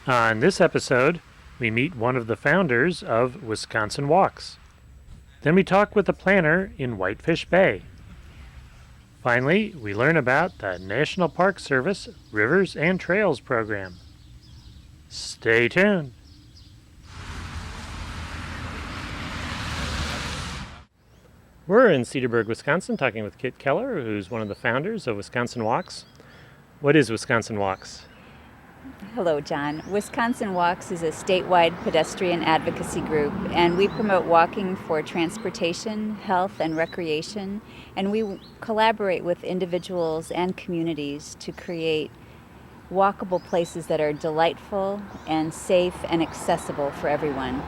On this episode, we meet one of the founders of Wisconsin Walks. Then we talk with the planner in Whitefish Bay. Finally, we learn about the National Park Service Rivers and Trails program. Stay tuned. We're in Cedarburg, Wisconsin, talking with Kit Keller, who's one of the founders of Wisconsin Walks. What is Wisconsin Walks? Hello, John. Wisconsin Walks is a statewide pedestrian advocacy group, and we promote walking for transportation, health, and recreation, and we collaborate with individuals and communities to create walkable places that are delightful and safe and accessible for everyone.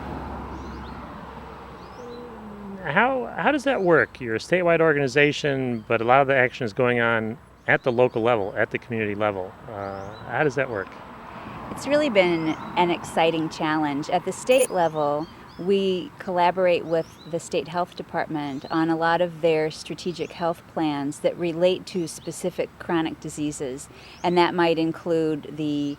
How does that work? You're a statewide organization, but a lot of the action is going on at the local level, at the community level. How does that work? It's really been an exciting challenge. At the state level, we collaborate with the state health department on a lot of their strategic health plans that relate to specific chronic diseases, and that might include the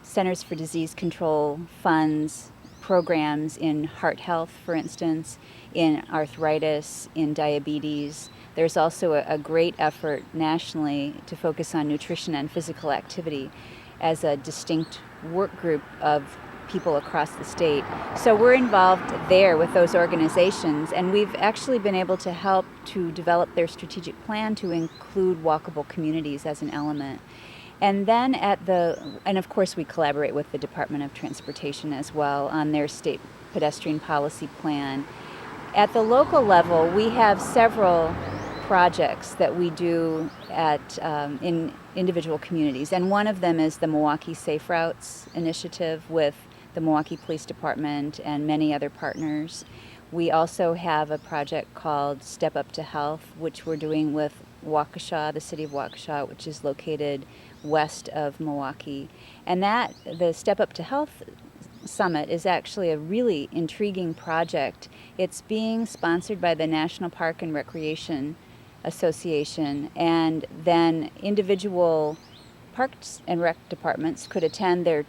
Centers for Disease Control funds, programs in heart health, for instance, in arthritis, in diabetes. There's also a great effort nationally to focus on nutrition and physical activity as a distinct work group of people across the state. So we're involved there with those organizations, and we've actually been able to help to develop their strategic plan to include walkable communities as an element. And then and of course we collaborate with the Department of Transportation as well on their state pedestrian policy plan. At the local level, we have several projects that we do in individual communities, and one of them is the Milwaukee Safe Routes initiative with the Milwaukee Police Department and many other partners. We also have a project called Step Up to Health, which we're doing with Waukesha, the city of Waukesha, which is located west of Milwaukee. And the Step Up to Health Summit is actually a really intriguing project. It's being sponsored by the National Park and Recreation Association, and then individual parks and rec departments could attend their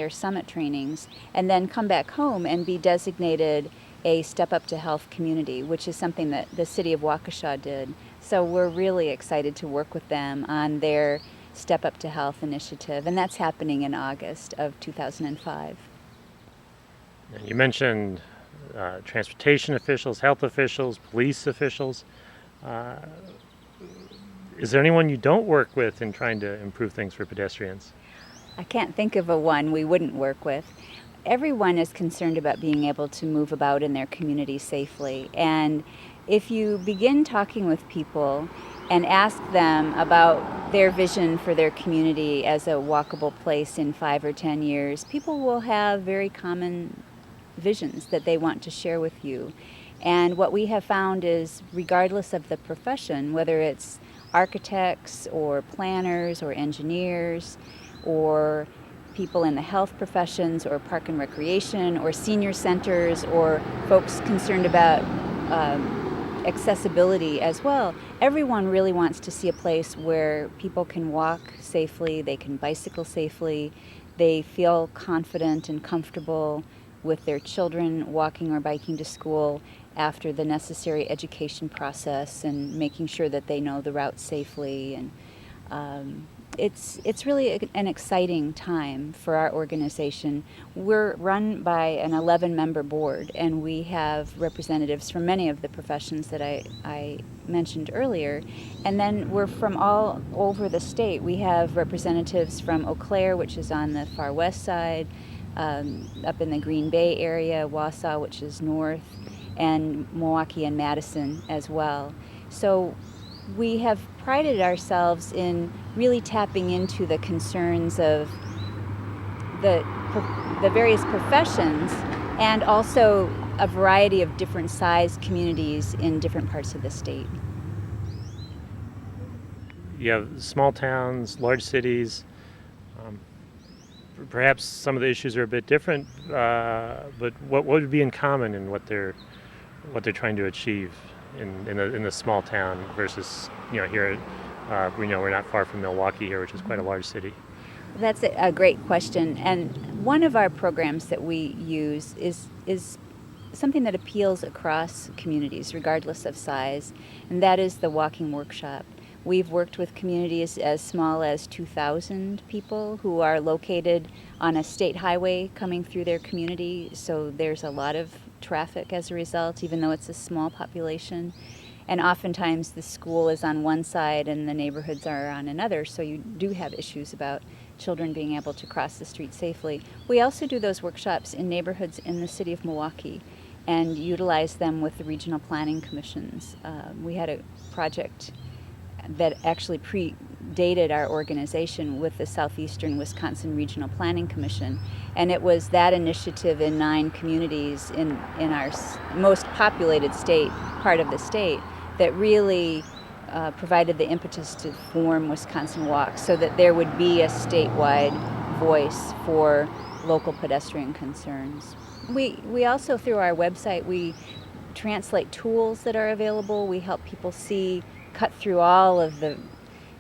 summit trainings, and then come back home and be designated a Step Up to Health community, which is something that the city of Waukesha did. So we're really excited to work with them on their Step Up to Health initiative, and that's happening in August of 2005. You mentioned transportation officials, health officials, police officials. Is there anyone you don't work with in trying to improve things for pedestrians? I can't think of a one we wouldn't work with. Everyone is concerned about being able to move about in their community safely. And if you begin talking with people and ask them about their vision for their community as a walkable place in 5 or 10 years, people will have very common visions that they want to share with you. And what we have found is, regardless of the profession, whether it's architects or planners or engineers or people in the health professions or park and recreation or senior centers or folks concerned about accessibility as well, everyone really wants to see a place where people can walk safely, they can bicycle safely, they feel confident and comfortable with their children walking or biking to school after the necessary education process and making sure that they know the route safely. And it's really an exciting time for our organization. We're run by an 11-member board, and we have representatives from many of the professions that I mentioned earlier. And then we're from all over the state. We have representatives from Eau Claire, which is on the far west side, up in the Green Bay area, Wausau, which is north, and Milwaukee and Madison as well. So we have prided ourselves in really tapping into the concerns of the various professions, and also a variety of different sized communities in different parts of the state. You have small towns, large cities. Perhaps some of the issues are a bit different, but what would be in common in what they're trying to achieve in the small town versus here? We know we're not far from Milwaukee here, which is quite a large city. That's a great question. And one of our programs that we use is something that appeals across communities, regardless of size, and that is the walking workshop. We've worked with communities as small as 2,000 people who are located on a state highway coming through their community, so there's a lot of traffic as a result, even though it's a small population. And oftentimes the school is on one side and the neighborhoods are on another, so you do have issues about children being able to cross the street safely. We also do those workshops in neighborhoods in the city of Milwaukee and utilize them with the regional planning commissions. We had a project that actually predated our organization with the Southeastern Wisconsin Regional Planning Commission, and it was that initiative in 9 communities in our most populated state, part of the state, that really provided the impetus to form Wisconsin Walks, so that there would be a statewide voice for local pedestrian concerns. We also, through our website, we translate tools that are available. We help people cut through all of the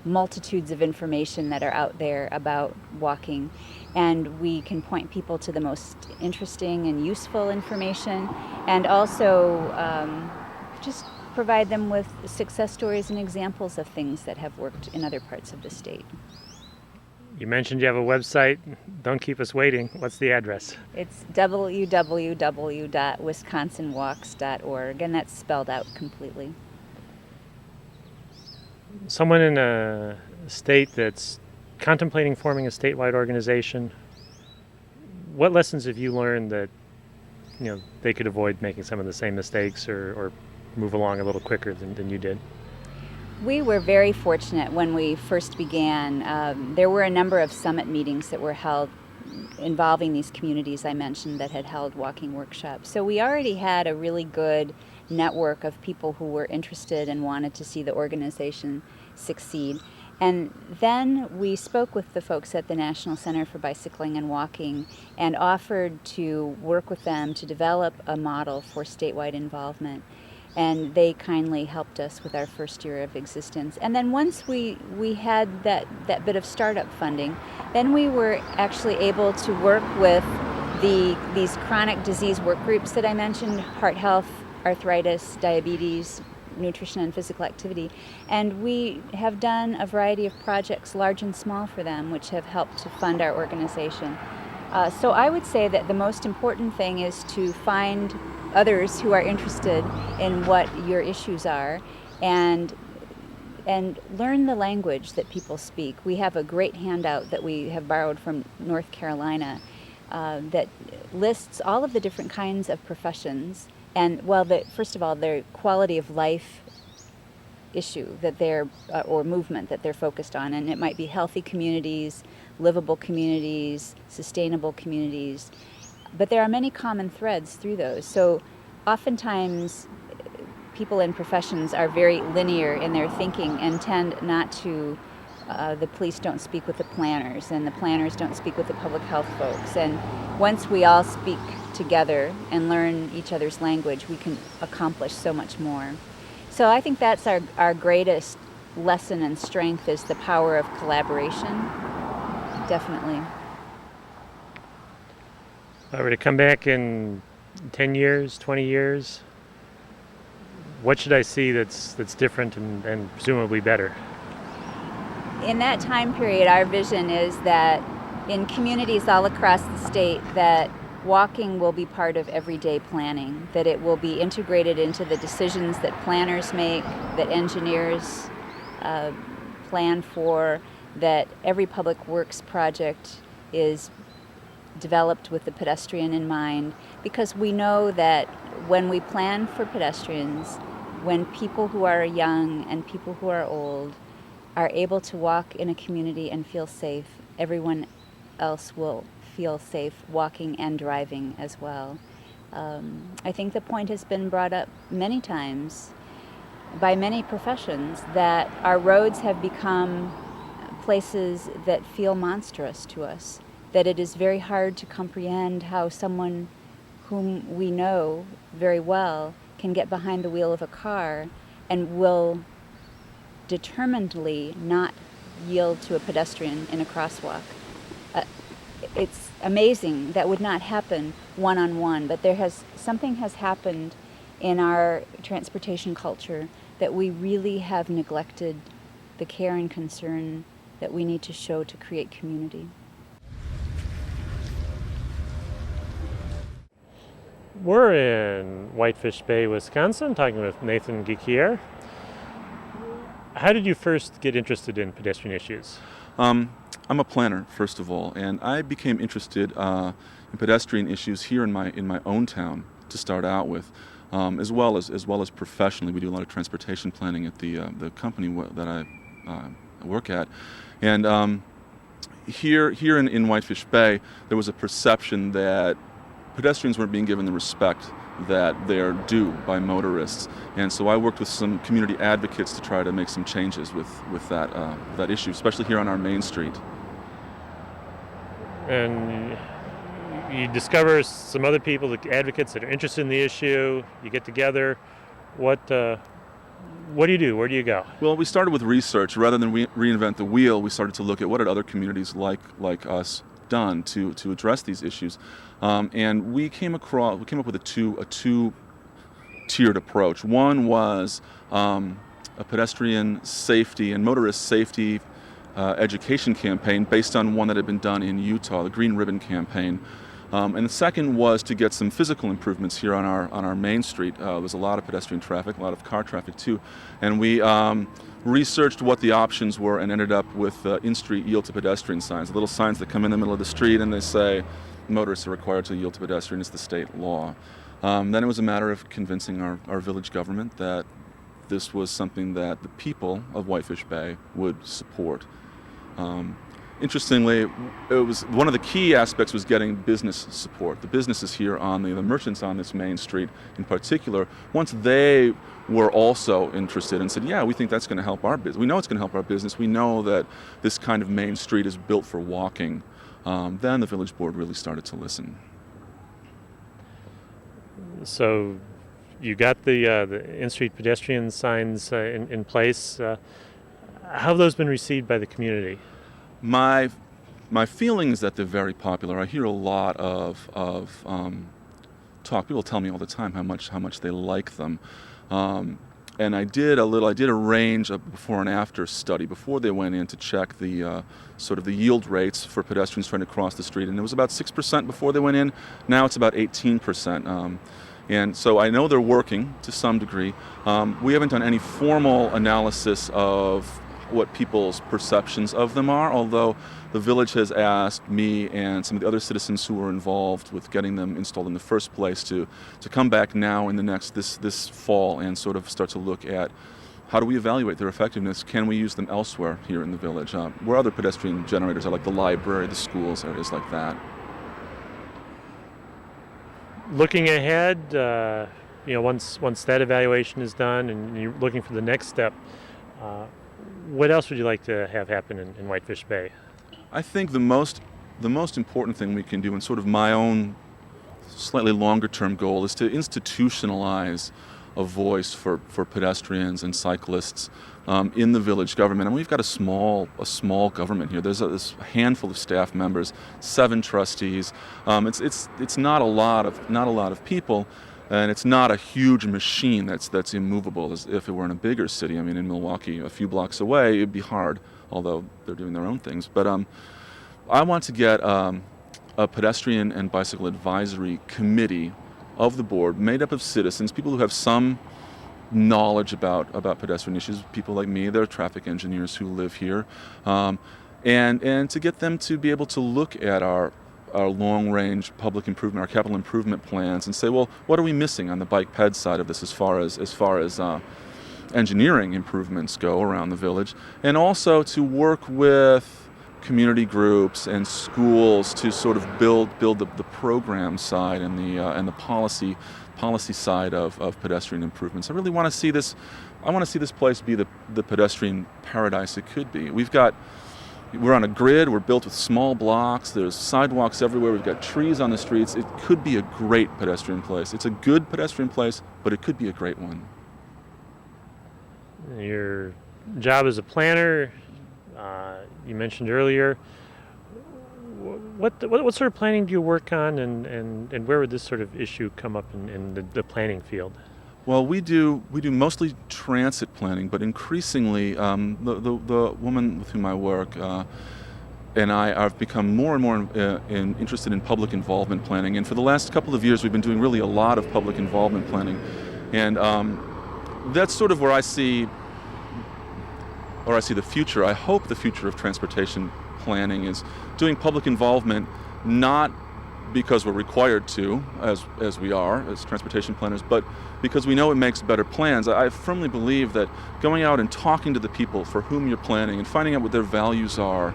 multitudes of information that are out there about walking, and we can point people to the most interesting and useful information, and also just provide them with success stories and examples of things that have worked in other parts of the state. You mentioned you have a website. Don't keep us waiting. What's the address? It's www.wisconsinwalks.org, and that's spelled out completely. Someone in a state that's contemplating forming a statewide organization, what lessons have you learned that they could avoid making some of the same mistakes or move along a little quicker than you did? We were very fortunate when we first began. There were a number of summit meetings that were held involving these communities I mentioned that had held walking workshops. So we already had a really good network of people who were interested and wanted to see the organization succeed. And then we spoke with the folks at the National Center for Bicycling and Walking and offered to work with them to develop a model for statewide involvement. And they kindly helped us with our first year of existence. And then once we had that bit of startup funding, then we were actually able to work with these chronic disease work groups that I mentioned: heart health, arthritis, diabetes, nutrition and physical activity. And we have done a variety of projects, large and small, for them, which have helped to fund our organization. So I would say that the most important thing is to find others who are interested in what your issues are and learn the language that people speak. We have a great handout that we have borrowed from North Carolina that lists all of the different kinds of professions and, first of all, their quality of life issue that they're, or movement that they're focused on. And it might be healthy communities, livable communities, sustainable communities. But there are many common threads through those. So oftentimes people in professions are very linear in their thinking and tend not to, the police don't speak with the planners and the planners don't speak with the public health folks. And once we all speak together and learn each other's language, we can accomplish so much more. So I think that's our greatest lesson and strength, is the power of collaboration. Definitely. If I were to come back in 10 years, 20 years, what should I see that's different and presumably better? In that time period, our vision is that in communities all across the state, that walking will be part of everyday planning, that it will be integrated into the decisions that planners make, that engineers plan for, that every public works project is developed with the pedestrian in mind, because we know that when we plan for pedestrians, when people who are young and people who are old are able to walk in a community and feel safe, everyone else will feel safe walking and driving as well. I think the point has been brought up many times by many professions that our roads have become places that feel monstrous to us, that it is very hard to comprehend how someone whom we know very well can get behind the wheel of a car and will determinedly not yield to a pedestrian in a crosswalk. it's amazing. That would not happen one-on-one, but something has happened in our transportation culture that we really have neglected the care and concern that we need to show to create community. We're in Whitefish Bay, Wisconsin, talking with Nathan Geekier. How did you first get interested in pedestrian issues? I'm a planner, first of all, and I became interested in pedestrian issues here in my own town to start out with, as well as professionally. We do a lot of transportation planning at the company that I work at, and here in Whitefish Bay, there was a perception that pedestrians weren't being given the respect that they're due by motorists, and so I worked with some community advocates to try to make some changes with that issue, especially here on our main street. And you discover some other people, the advocates that are interested in the issue. You get together. What do you do? Where do you go? Well, we started with research. Rather than reinvent the wheel, we started to look at what had other communities like us done to address these issues, and we came up with a two-tiered approach. One was a pedestrian safety and motorist safety education campaign based on one that had been done in Utah, the Green Ribbon Campaign. And the second was to get some physical improvements here on our main street. There was a lot of pedestrian traffic, a lot of car traffic too, and we researched what the options were and ended up with in-street yield to pedestrian signs, little signs that come in the middle of the street and they say motorists are required to yield to pedestrian. It's the state law. Then it was a matter of convincing our village government that this was something that the people of Whitefish Bay would support. Interestingly, it was one of the key aspects was getting business support. The businesses here the merchants on this main street in particular, once they were also interested and said, yeah, we think that's going to help our business. We know it's going to help our business. We know that this kind of main street is built for walking. Then the village board really started to listen. So you got the in-street pedestrian signs in place. How have those been received by the community? My feeling is that they're very popular. I hear a lot of talk. People tell me all the time how much they like them. And I did arrange a before and after study before they went in to check the sort of the yield rates for pedestrians trying to cross the street, and it was about 6% before they went in. Now it's about 18%. And so I know they're working to some degree. We haven't done any formal analysis of what people's perceptions of them are, although the village has asked me and some of the other citizens who were involved with getting them installed in the first place to come back now in this fall and sort of start to look at how do we evaluate their effectiveness. Can we use them elsewhere here in the village? Where other pedestrian generators are, like the library, the schools, areas like that. Looking ahead, once that evaluation is done and you're looking for the next step, what else would you like to have happen in Whitefish Bay? I think the most important thing we can do, and sort of my own slightly longer term goal, is to institutionalize a voice for pedestrians and cyclists in the village government. And we've got a small government here. There's this handful of staff members, 7 trustees. It's not a lot of people. And it's not a huge machine that's immovable as if it were in a bigger city. I mean, in Milwaukee, a few blocks away, it'd be hard, although they're doing their own things. But I want to get a pedestrian and bicycle advisory committee of the board made up of citizens, people who have some knowledge about pedestrian issues, people like me. They're traffic engineers who live here, and to get them to be able to look at our long-range public improvement, our capital improvement plans, and say, well, what are we missing on the bike ped side of this as far as engineering improvements go around the village, and also to work with community groups and schools to sort of build the program side and the policy side of pedestrian improvements. I really want to see this. I want to see this place be the pedestrian paradise it could be. We're on a grid, we're built with small blocks, there's sidewalks everywhere, we've got trees on the streets. It could be a great pedestrian place. It's a good pedestrian place, but it could be a great one. Your job as a planner, you mentioned earlier, what sort of planning do you work on, and where would this sort of issue come up in the planning field? Well, we do mostly transit planning, but increasingly the woman with whom I work and I have become more and more interested in public involvement planning. And for the last couple of years, we've been doing really a lot of public involvement planning, and that's sort of where I see the future. I hope the future of transportation planning is doing public involvement, not because we're required to, as we are as transportation planners, but because we know it makes better plans. I firmly believe that going out and talking to the people for whom you're planning and finding out what their values are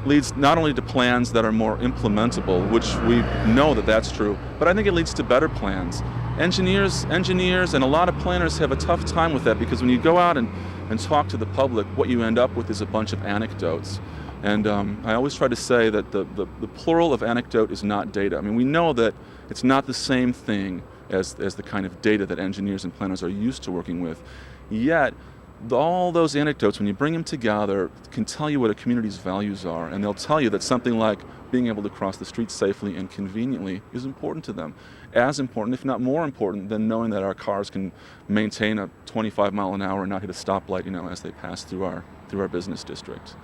leads not only to plans that are more implementable, which we know that that's true, but I think it leads to better plans. Engineers and a lot of planners have a tough time with that, because when you go out and talk to the public, what you end up with is a bunch of anecdotes. And I always try to say that the plural of anecdote is not data. I mean, we know that it's not the same thing as the kind of data that engineers and planners are used to working with. Yet, all those anecdotes, when you bring them together, can tell you what a community's values are. And they'll tell you that something like being able to cross the street safely and conveniently is important to them. As important, if not more important, than knowing that our cars can maintain a 25 mile an hour and not hit a stoplight, as they pass through our business district.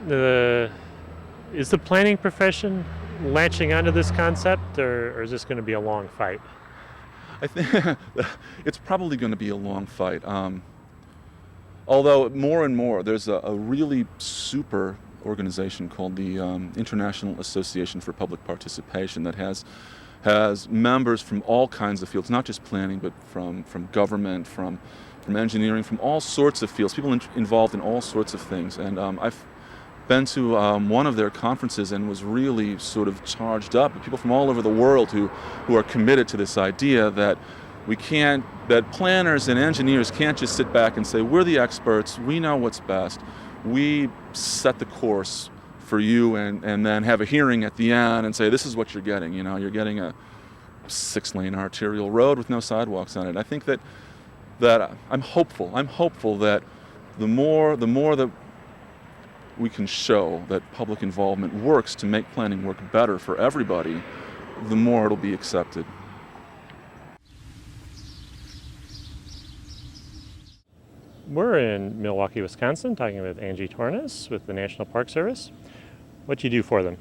Is the planning profession latching onto this concept, or is this going to be a long fight? I think it's probably going to be a long fight. Although more and more, there's a really super organization called the International Association for Public Participation that has members from all kinds of fields, not just planning, but from government, from engineering, from all sorts of fields, people involved in all sorts of things. And I've been to one of their conferences and was really sort of charged up with people from all over the world who are committed to this idea that that planners and engineers can't just sit back and say, we're the experts, we know what's best, we set the course for you, and then have a hearing at the end and say, this is what you're getting. You're getting a 6-lane arterial road with no sidewalks on it. I think that I'm hopeful that the more that we can show that public involvement works to make planning work better for everybody, the more it'll be accepted. We're in Milwaukee, Wisconsin, talking with Angie Tornes with the National Park Service. What do you do for them?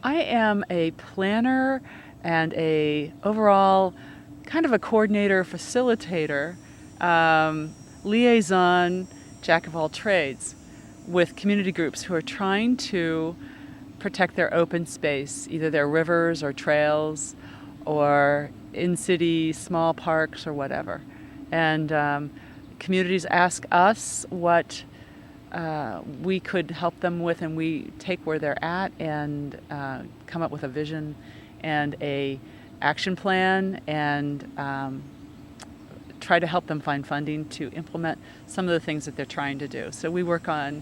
I am a planner and a overall kind of a coordinator, facilitator, liaison, jack of all trades with community groups who are trying to protect their open space, either their rivers or trails or in-city small parks or whatever. And communities ask us what we could help them with, and we take where they're at and come up with a vision and a action plan and try to help them find funding to implement some of the things that they're trying to do. So we work on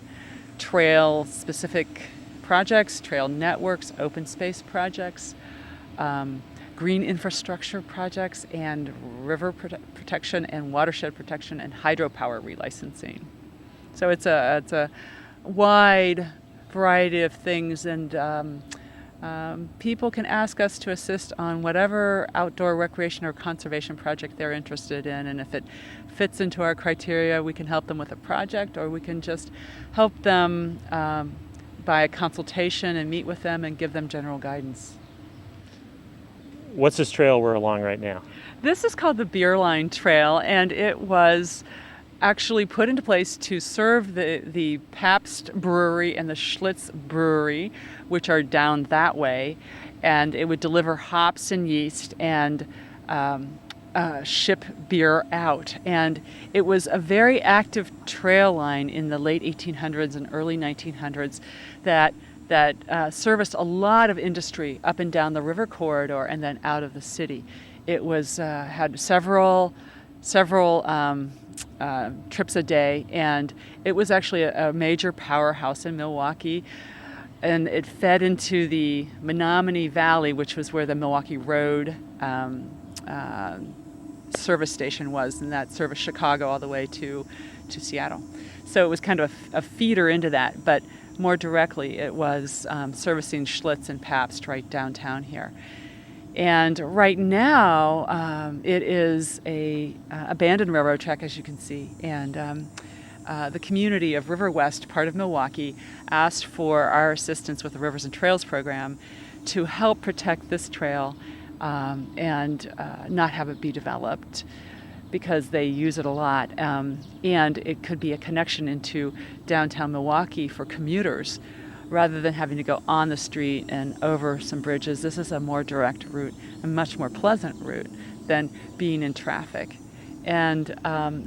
trail-specific projects, trail networks, open space projects, green infrastructure projects, and river protection and watershed protection and hydropower relicensing. So it's a wide variety of things, and people can ask us to assist on whatever outdoor recreation or conservation project they're interested in, and if it fits into our criteria, we can help them with a project, or we can just help them by a consultation and meet with them and give them general guidance. What's this trail we're along right now? This is called the Beer Line Trail, and it was actually put into place to serve the Pabst Brewery and the Schlitz Brewery, which are down that way, and it would deliver hops and yeast and ship beer out. And it was a very active trail line in the late 1800s and early 1900s that serviced a lot of industry up and down the river corridor and then out of the city. It was had several trips a day, and it was actually a major powerhouse in Milwaukee, and it fed into the Menominee Valley, which was where the Milwaukee Road service station was, and that serviced Chicago all the way to Seattle. So it was kind of a feeder into that, but more directly, it was servicing Schlitz and Pabst right downtown here. And right now, it is a abandoned railroad track, as you can see. And the community of River West, part of Milwaukee, asked for our assistance with the Rivers and Trails program to help protect this trail and not have it be developed, because they use it a lot. And it could be a connection into downtown Milwaukee for commuters, rather than having to go on the street and over some bridges. This is a more direct route, a much more pleasant route than being in traffic. And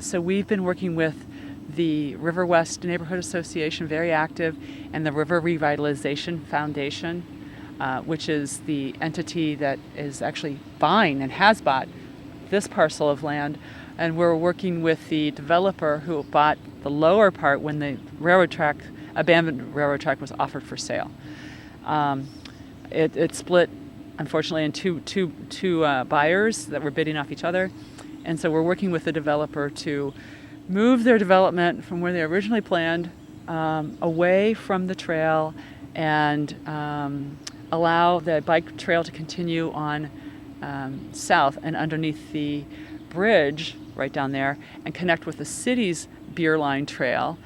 so we've been working with the River West Neighborhood Association, very active, and the River Revitalization Foundation, which is the entity that is actually buying and has bought this parcel of land. And we're working with the developer who bought the lower part when the abandoned railroad track was offered for sale. It split, unfortunately, in two buyers that were bidding off each other. And so we're working with the developer to move their development from where they originally planned away from the trail and allow the bike trail to continue on south and underneath the bridge right down there and connect with the city's Beer Line Trail.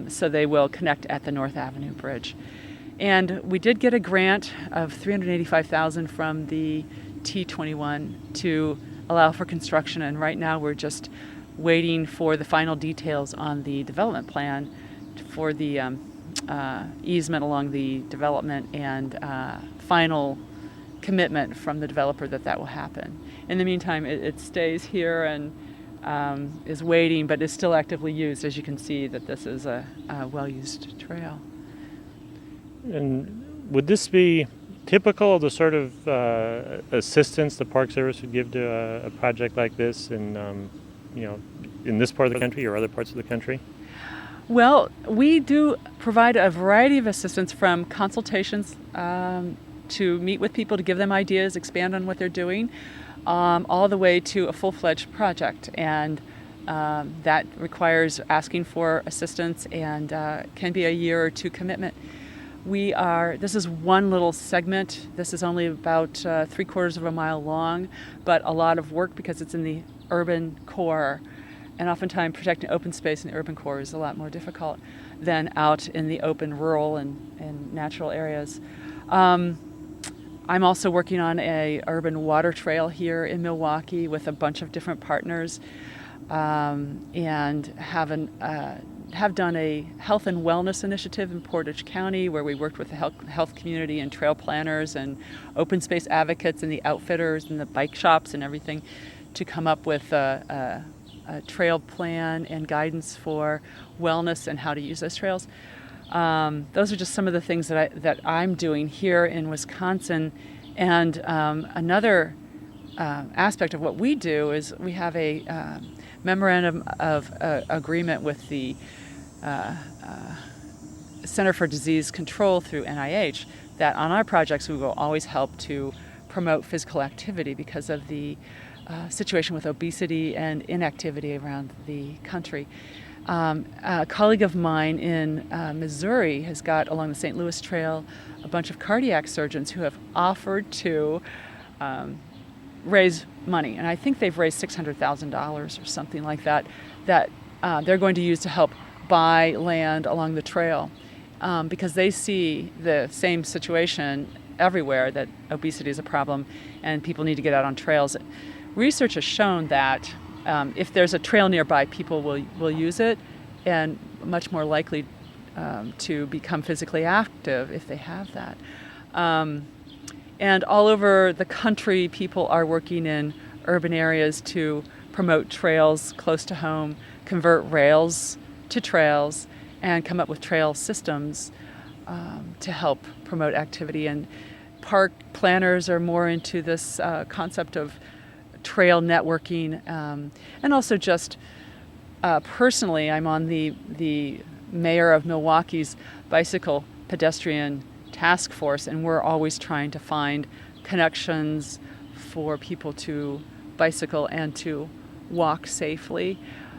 So they will connect at the North Avenue Bridge. And we did get a grant of $385,000 from the T21 to allow for construction, and right now we're just waiting for the final details on the development plan for the easement along the development and final commitment from the developer that will happen. In the meantime, it stays here and is waiting, but is still actively used. As you can see, that this is a well-used trail. And would this be typical of the sort of assistance the Park Service would give to a project like this in this part of the country or other parts of the country? Well, we do provide a variety of assistance, from consultations to meet with people to give them ideas, expand on what they're doing, all the way to a full-fledged project. And that requires asking for assistance and can be a year or two commitment. This is one little segment. This is only about 3/4 of a mile long, but a lot of work because it's in the urban core. And oftentimes protecting open space in the urban core is a lot more difficult than out in the open rural and natural areas. I'm also working on a urban water trail here in Milwaukee with a bunch of different partners, and have done a health and wellness initiative in Portage County where we worked with the health community and trail planners and open space advocates and the outfitters and the bike shops and everything to come up with a trail plan and guidance for wellness and how to use those trails. Those are just some of the things that I'm doing here in Wisconsin. And another aspect of what we do is we have a memorandum of agreement with the Center for Disease Control through NIH that on our projects we will always help to promote physical activity because of the situation with obesity and inactivity around the country. A colleague of mine in Missouri has got, along the St. Louis Trail, a bunch of cardiac surgeons who have offered to raise money, and I think they've raised $600,000 or something like that, that they're going to use to help buy land along the trail, because they see the same situation everywhere, that obesity is a problem and people need to get out on trails. Research has shown that if there's a trail nearby, people will use it, and much more likely to become physically active if they have that. And all over the country, people are working in urban areas to promote trails close to home, convert rails to trails, and come up with trail systems to help promote activity. And park planners are more into this concept of trail networking, and also just personally, I'm on the mayor of Milwaukee's bicycle pedestrian task force, and we're always trying to find connections for people to bicycle and to walk safely.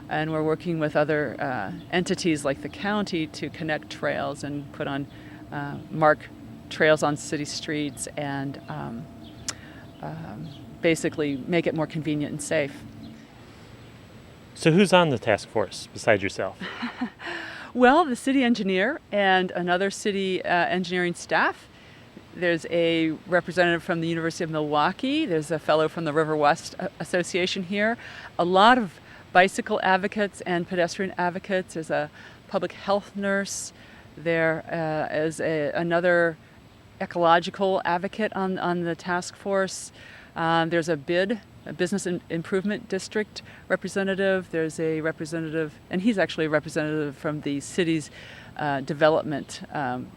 And we're working with other entities like the county to connect trails and put on, mark trails on city streets and basically make it more convenient and safe. So who's on the task force besides yourself? Well, the city engineer and another city engineering staff. There's a representative from the University of Milwaukee. There's a fellow from the River West Association here. A lot of bicycle advocates and pedestrian advocates. There's a public health nurse. There is another ecological advocate on the task force. There's a business improvement district representative. There's a representative, and he's actually a representative from the city's development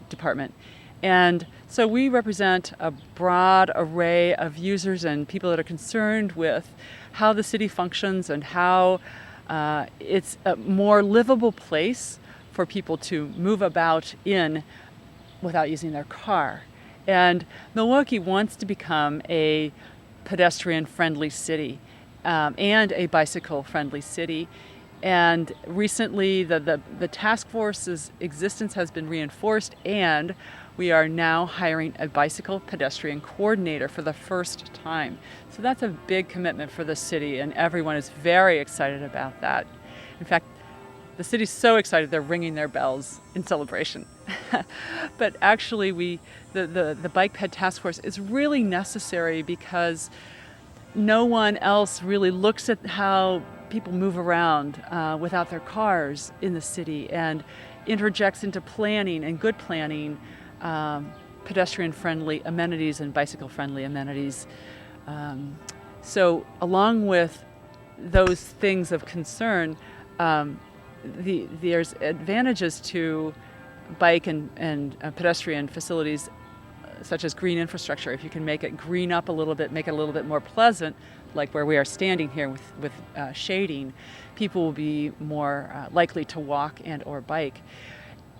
department. And so we represent a broad array of users and people that are concerned with how the city functions and how it's a more livable place for people to move about in without using their car. And Milwaukee wants to become a pedestrian-friendly city and a bicycle-friendly city. And recently, the task force's existence has been reinforced, and we are now hiring a bicycle pedestrian coordinator for the first time. So that's a big commitment for the city, and everyone is very excited about that. In fact, the city's so excited they're ringing their bells in celebration. But actually, the Bike Ped Task Force is really necessary because no one else really looks at how people move around without their cars in the city and interjects into planning and good planning pedestrian-friendly amenities and bicycle-friendly amenities. So along with those things of concern, there's advantages to bike and pedestrian facilities such as green infrastructure. If you can make it green up a little bit, make it a little bit more pleasant, like where we are standing here with shading, people will be more likely to walk and or bike.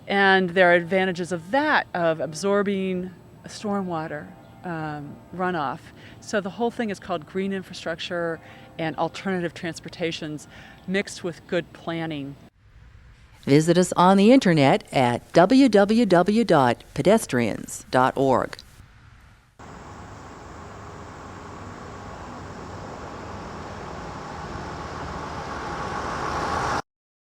And there are advantages of that, of absorbing stormwater runoff. So the whole thing is called green infrastructure and alternative transportations mixed with good planning. Visit us on the internet at www.pedestrians.org.